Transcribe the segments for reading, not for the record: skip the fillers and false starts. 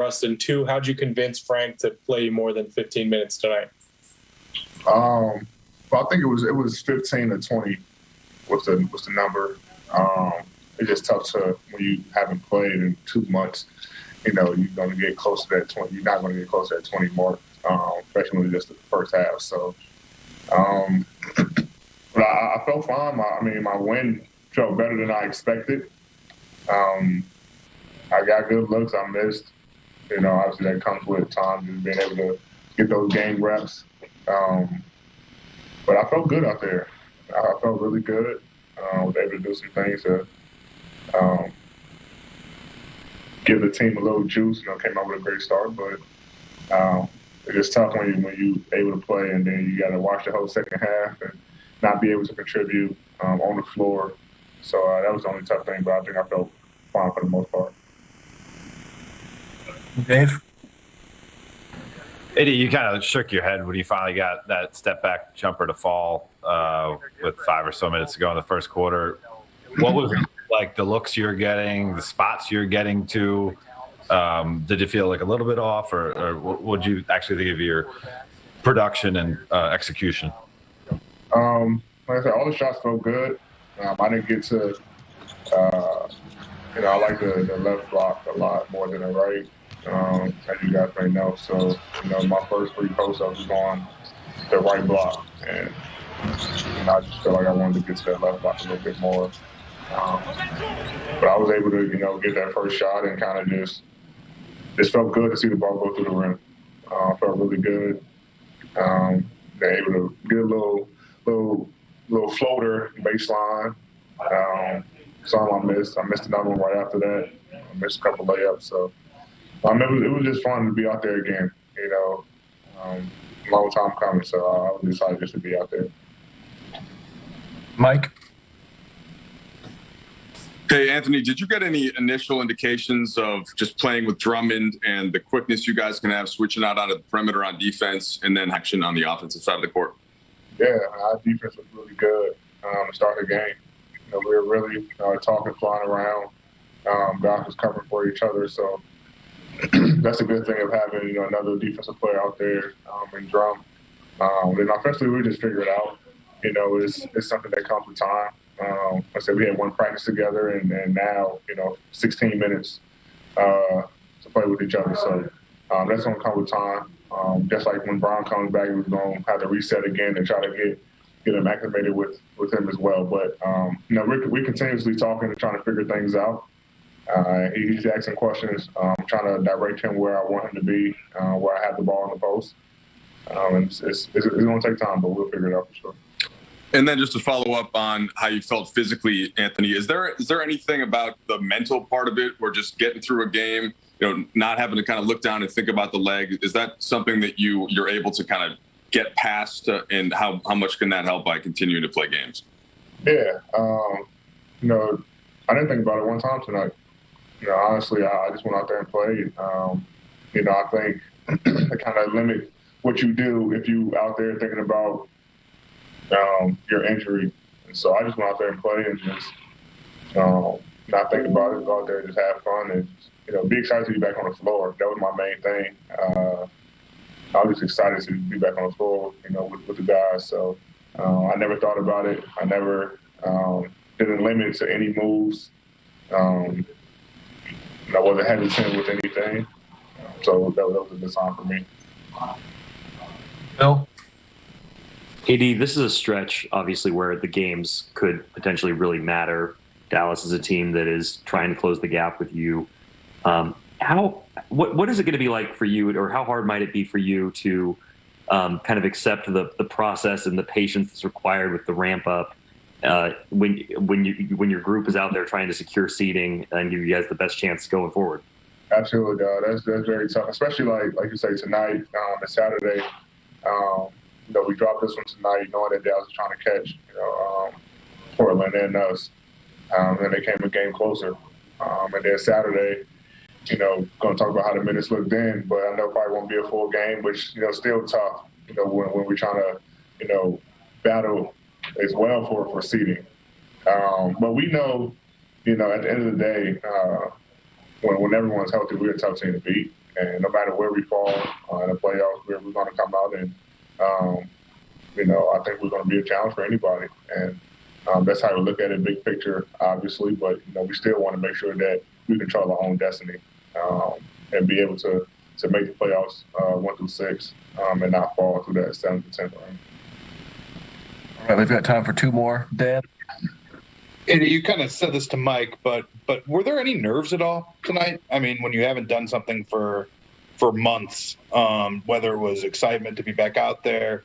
rust? And two, how'd you convince Frank to play more than 15 minutes tonight? Well, I think it was 15 to 20 was the number. It's just tough to, when you haven't played in 2 months, you're going to get close to that 20. You're not going to get close to that 20 mark, especially when it's just the first half. So, but I felt fine. My win felt better than I expected. I got good looks. I missed. Obviously that comes with time, just being able to get those game reps. But I felt good out there. I felt really good. I was able to do some things to give the team a little juice. Came out with a great start, but it's just tough when you able to play and then you got to watch the whole second half and not be able to contribute on the floor. So that was the only tough thing, but I think I felt fine for the most part. Dave? Eddie, you kind of shook your head when you finally got that step-back jumper to fall with 5 or so minutes to go in the first quarter. What was it like, the looks you're getting, the spots you're getting to? Did you feel like a little bit off, or what did you actually think of your production and execution? Like I said, all the shots felt good. I didn't get to, I like the left block a lot more than the right. As you guys may know. So, my first 3 post-ups was on the right block. And I just felt like I wanted to get to that left block a little bit more. But I was able to, get that first shot and kind of just felt good to see the ball go through the rim. Felt really good. They're able to get a little floater baseline. Some I missed. I missed another one right after that. I missed a couple layups. So, it was just fun to be out there again, long time coming, so I was excited just to be out there. Mike? Hey, Anthony, did you get any initial indications of just playing with Drummond and the quickness you guys can have switching out onto the perimeter on defense and then action on the offensive side of the court? Yeah, our defense was really good to start the game. We were really talking, flying around. Guys was covering for each other, so that's a good thing of having another defensive player out there in Drum. And offensively, we just figure it out. It's something that comes with time. Like I said, we had one practice together, and now 16 minutes to play with each other. So that's going to come with time. Just like when Brown comes back, we're going to have to reset again and try to get him acclimated with him as well. But we're continuously talking and trying to figure things out. He's asking questions. I'm trying to direct him where I want him to be, where I have the ball in the post. And it's going to take time, but we'll figure it out for sure. And then just to follow up on how you felt physically, Anthony, is there anything about the mental part of it, or just getting through a game, not having to kind of look down and think about the leg? Is that something that you're able to kind of get past, and how much can that help by continuing to play games? Yeah, I didn't think about it one time tonight. Honestly, I just went out there and played. I think it kind of limit what you do if you out there thinking about your injury. And so I just went out there and played and just not think about it, go out there and just have fun and, be excited to be back on the floor. That was my main thing. I was just excited to be back on the floor, with the guys. So I never thought about it. I never didn't limit to any moves. I wasn't hesitant with anything. So that was a good sign for me. Bill? AD, this is a stretch, obviously, where the games could potentially really matter. Dallas is a team that is trying to close the gap with you. What is it going to be like for you, or how hard might it be for you to kind of accept the process and the patience that's required with the ramp up when your group is out there trying to secure seeding and give you guys the best chance going forward? Absolutely, that's very tough, especially like you say tonight and Saturday. We dropped this one tonight, knowing that Dallas was trying to catch Portland and us. And they came a game closer. And then Saturday, going to talk about how the minutes looked then, but I know it probably won't be a full game, which, still tough, when we're trying to, battle as well for seeding. But we know, at the end of the day, when everyone's healthy, we're a tough team to beat. And no matter where we fall in the playoffs, we're going to come out and, I think we're going to be a challenge for anybody. And that's how we look at it, big picture, obviously. But, we still want to make sure that we control our own destiny and be able to make the playoffs 1 through 6 and not fall through that 7 to 10 range. All right, we've got time for 2 more. Dan? And you kind of said this to Mike, but were there any nerves at all tonight? I mean, when you haven't done something for months, whether it was excitement to be back out there,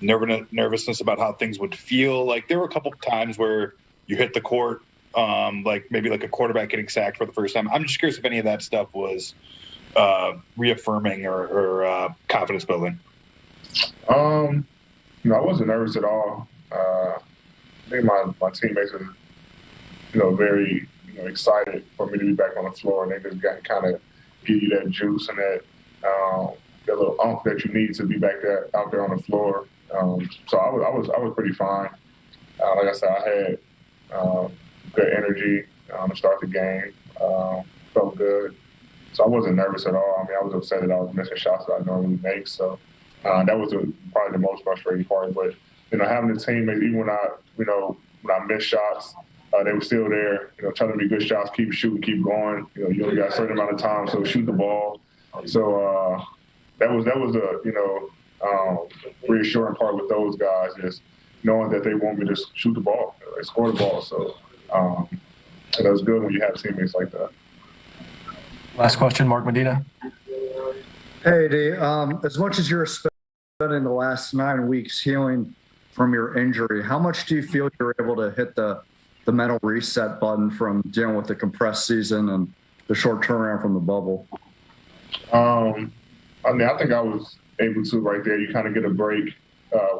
nervousness about how things would feel. Like there were a couple of times where you hit the court, like maybe like a quarterback getting sacked for the first time. I'm just curious if any of that stuff was reaffirming or confidence building. I wasn't nervous at all. I think my teammates are, very excited for me to be back on the floor, and they just got kind of give you that juice and that little oomph that you need to be back there out there on the floor. So I was pretty fine. Like I said, I had good energy to start the game. Felt good. So I wasn't nervous at all. I mean, I was upset that I was missing shots that I normally make. So that was probably the most frustrating part. But having the teammates, even when I missed shots, they were still there. Telling me good shots, keep shooting, keep going. You only got a certain amount of time, so shoot the ball. So that was a reassuring part with those guys, is knowing that they want me to shoot the ball, they score the ball. So it was good when you have teammates like that. Last question, Mark Medina. Hey, D. As much as you're spending the last 9 weeks healing from your injury, how much do you feel you're able to hit the mental reset button from dealing with the compressed season and the short turnaround from the bubble? I think I was able to right there. You kind of get a break. I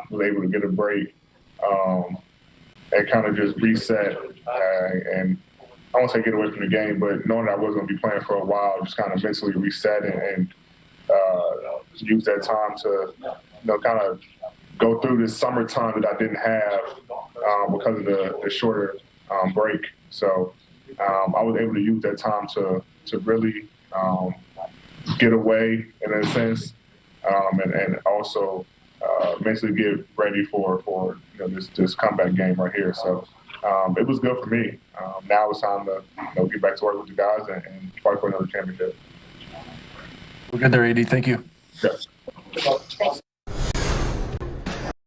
was able to get a break and kind of just reset. And I won't say get away from the game, but knowing that I wasn't going to be playing for a while, just kind of mentally reset and use that time to, kind of go through this summertime that I didn't have because of the shorter break. So I was able to use that time to really get away in a sense, and also mentally get ready for this comeback game right here. So it was good for me. Now it's time to get back to work with the guys and fight for another championship. We're good there, AD. Thank you. Yeah.